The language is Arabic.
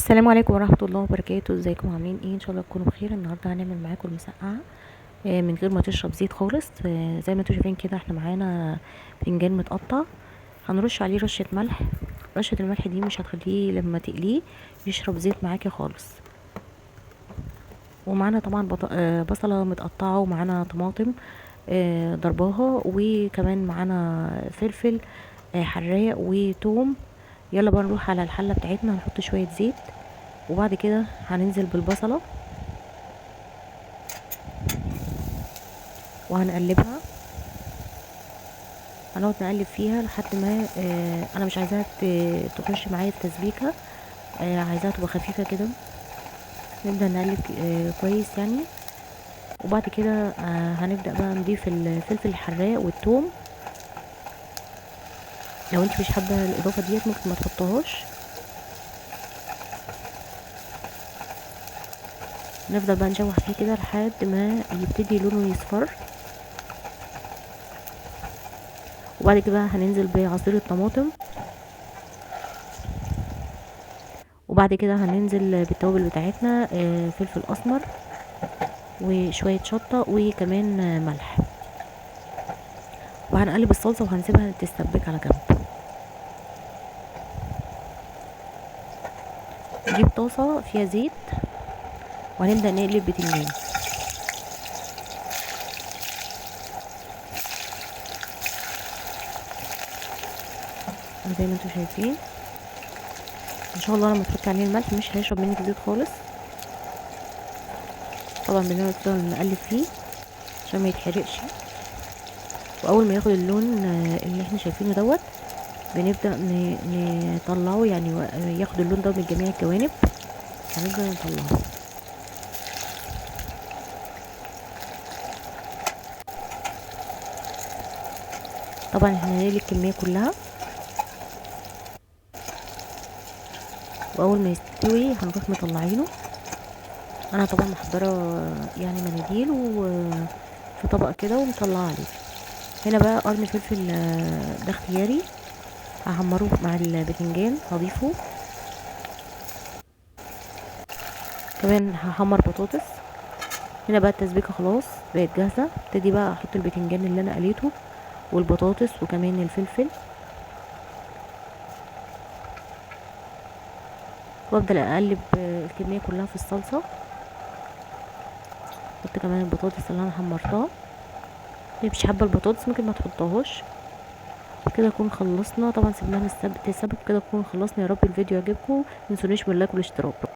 السلام عليكم ورحمة الله وبركاته. ازيكم عاملين ايه؟ ان شاء الله تكونوا بخير. النهارده هنعمل معاكم المسقعة من غير ما تشرب زيت خالص. زي ما انتوا شايفين كده احنا معانا فنجان متقطع، هنرش عليه رشة ملح. رشة الملح دي مش هتخليه لما تقليه يشرب زيت معاكي خالص. ومعانا طبعا بصلة متقطعة، ومعانا طماطم ضرباها، وكمان معانا فلفل حراق وتوم. يلا بقى نروح على الحلة بتاعتنا، هنحط شوية زيت، وبعد كده هننزل بالبصلة وهنقلبها. هنقعد نقلب فيها لحد ما انا مش عايزاها تخش معايا في تسبيكه، عايزاها تبقى خفيفه كده. نبدا نقلب كويس يعني. وبعد كده هنبدا بقى نضيف الفلفل الحراق والثوم. لو انت مش حابه الاضافه ديت ممكن ما تحطهاش. نفضل بقى نشوح فيه كده لحد ما يبتدي لونه يصفر. وبعد كده هننزل بعصير الطماطم، وبعد كده هننزل بالتوابل بتاعتنا، فلفل اسمر وشويه شطه وكمان ملح. وهنقلب الصلصه وهنسيبها تتسبك على جنب. نجيب طاسه فيها زيت وهنبدا نقلب بتنجان. زي ما انتم شايفين ان شاء الله لما تحطي عليه الملح مش هيشرب منك زيت خالص. طبعا بنفضل نقلب فيه عشان ما يتحرقش. واول ما ياخد اللون اللي احنا شايفينه دوت بنبدا نطلعه، يعني ياخد اللون ده من جميع الجوانب. هنبدا نطلعه. طبعا احنا هنقلي الكميه كلها، واول ما يستوي هنروح مطلعينه. انا طبعا محضره يعني مناديل وفي طبق كده ومطلعه عليه. هنا بقى قرن فلفل ده اختياري، هحمره مع الباذنجان، هضيفه. كمان هحمر بطاطس. هنا بقى التسبيكه خلاص بقت جاهزه. ابتدي بقى احط الباذنجان اللي انا قليته والبطاطس وكمان الفلفل، وافضل اقلب الكميه كلها في الصلصه. احط كمان البطاطس اللي انا حمرتها. اللي مش حابه البطاطس ممكن ما تحطهاش. كده نكون خلصنا. طبعا سيبناها تتسبك كده نكون خلصنا. يا رب الفيديو يعجبكم، متنسونيش من اللايك والاشتراك.